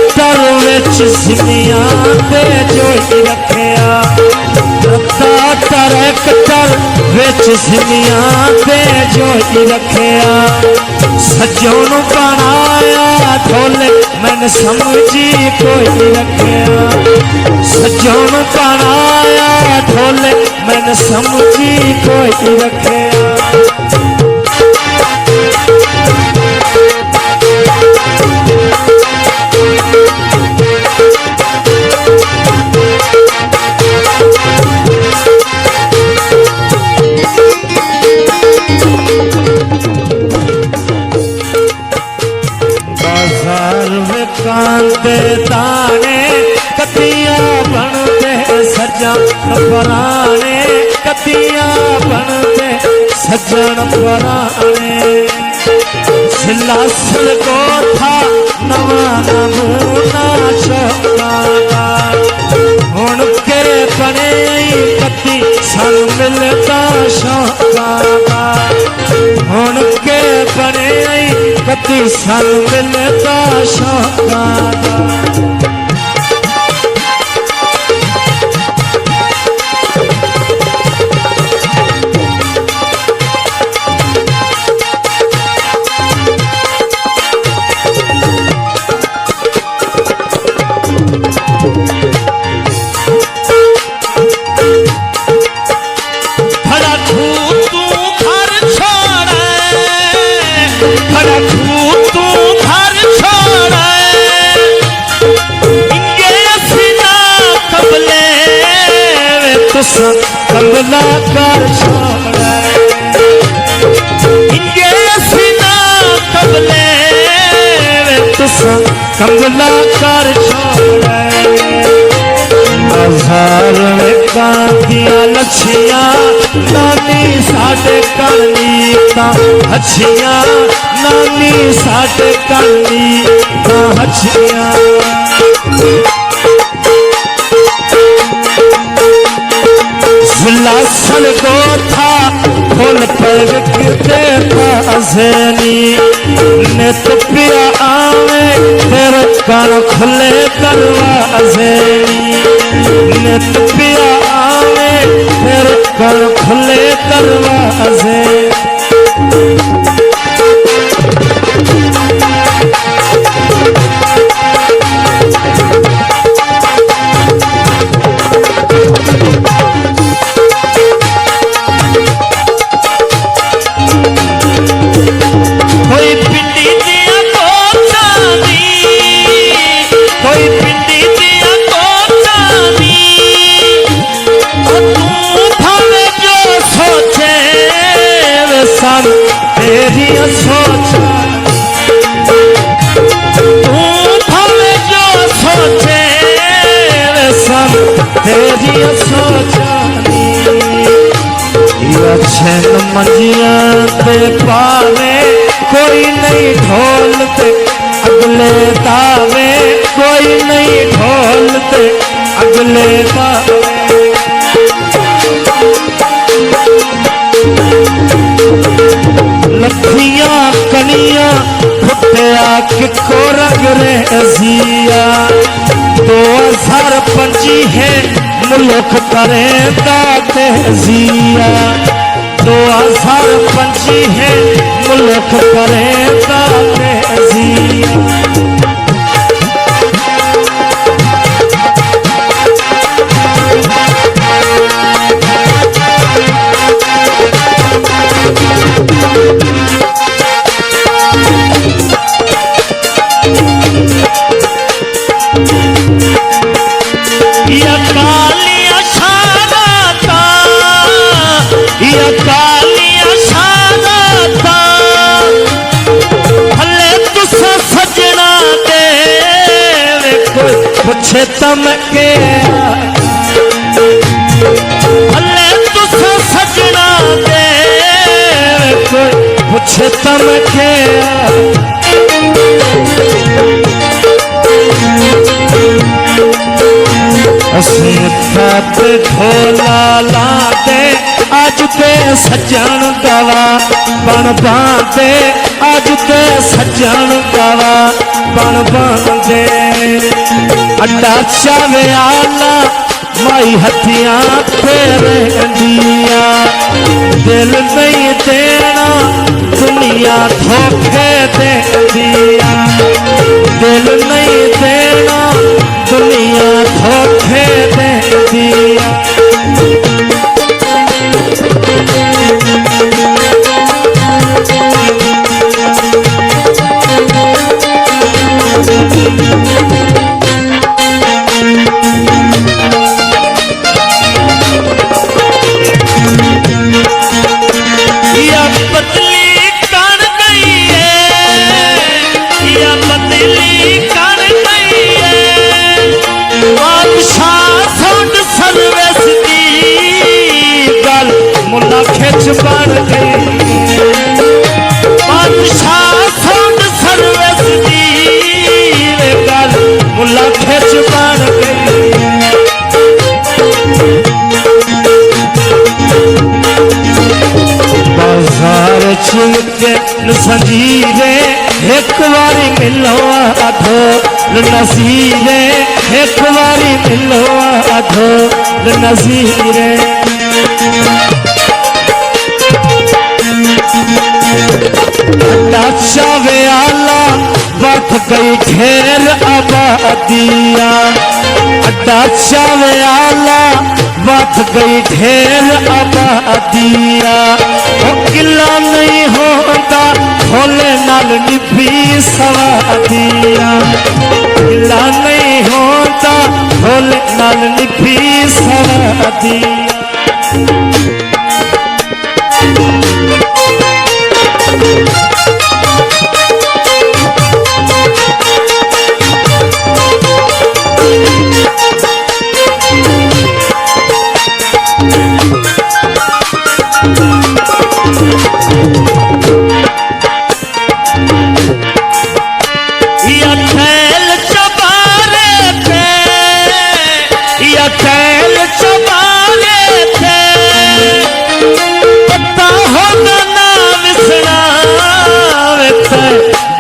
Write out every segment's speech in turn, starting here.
कट्टर विच सिमियां ते जोई रखिया कट्टर विच सिमियां ते जोई रखिया सजोन बनाया ढोले मैंने समझी कोई रखिया सजोन बनाया ढोले मैंने समझी कोई रखिया कांदे दाने कतियां बनते सजन पराने कतियां बनते सजन पराने सिलासल को था नवा नमूना शौकाना हुण के बने कति सन मिलता शौकाना हुण के बने कति सन मिलता शौकाना कमला कर छोड़ा इनके सीना कमले तुसा कमला कर छोड़ा हजार में कांतिया लछिया नानी साढ़े करनी ता हछिया नानी साढ़े करनी ता हछिया लासल को था फुल पर गिरते पासनी ने तो पिया आवे तेरे कान खुले दरवाजे ने तो पिया आवे तेरे कान खुले दरवाजे तेरिया सोचा तू भले जो सोचे सब तेरिया सोचा छन मंजिया पे पावे कोई नहीं ढोलते अगले दावे कोई नहीं ढोलते अगले दावे लखिया कनिया फुटिया किको रंग रेजिया 2025 है मुल्क करे दाते जिया 2025 है मुल्क करे दाते जिया पूछे तम के अल्ले तुसा सजना दे कोई पूछे तम के असमत ढोला लाते अज ते सजन गवा बन बांधे अज ते सजन गवा बन बांधे अड्डा चावे आला माई हथियां तेरे दिया दिल नहीं देना दुनिया धोखे दे दिया दिल नहीं देना दुनिया धोखे दे दिया खिच बन गई बादशाह सुन सर्विस दी गल मुला खिच बन गई बाजार चुके संजीरे एक बारी मिलो आधो नसीरे एक बारी मिलो आधो नसीरे चावे आला बढ़ गई ढेर आबादिया अड्डा चावे आला बढ़ गई ढेर आबादिया वो किला नहीं होता भोले नाल निभी सवादिया किला नहीं होता भोले नाल निभी सवादिया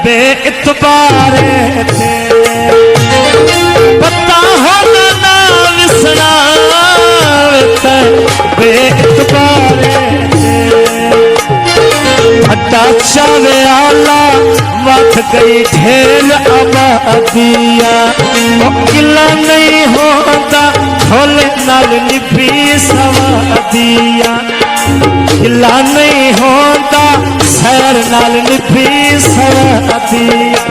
बेइतबारे थे पता हो ना विसना बेइतबारे थे अड्डा चावे आला वध गई ढेर आबादिया किला नहीं होता भोले नाल निभी सवादिया किला नहीं होता सैर नाल निभी सवादिया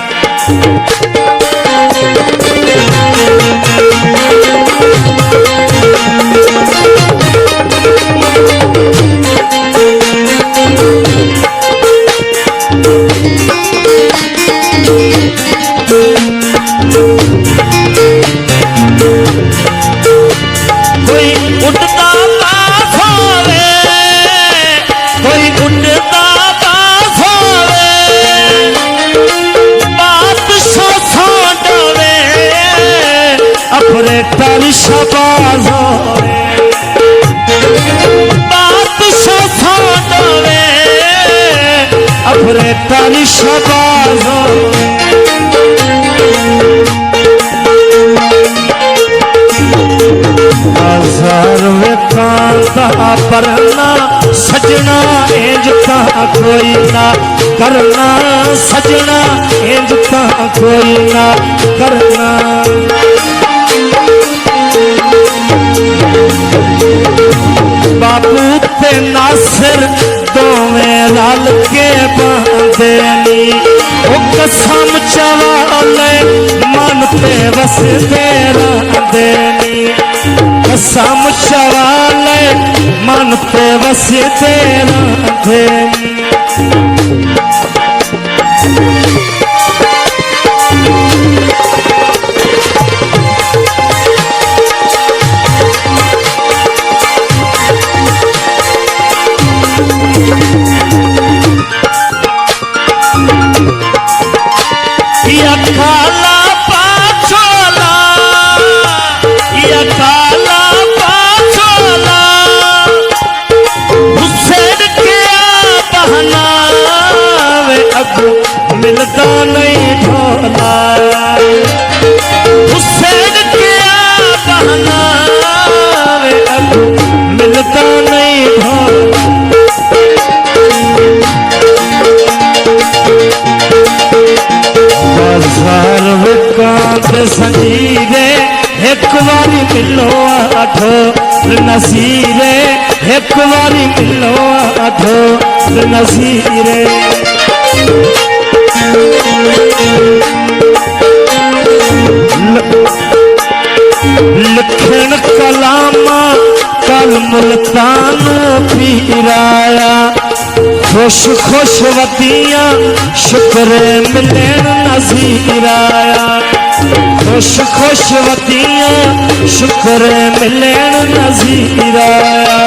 कोई उठता पास होवे कोई उठता पास होवे बात सोडवे अपने पर शबाज होवे बात सोडवे अपने पर शबाज होवे परना सजना इंज कोई ना करना सजना इंज कोई ना करना बापू ते नासिर दोवें रल के बांधनी ओ कसम चवाले मन पे वसदे रहंदेनी कसम चवाले मन पे वसदे रहंदेनी हुसैन के बहना संजीरे एक बारी मिलो आठो नसीरे एक बारी मिलो आठो नसीरे लिखण कलामा कल मुल्तान पीराया खुश खुश वतिया शुक्र मिलन नजीराया खुश खुश वतिया शुक्र मिलन नजीराया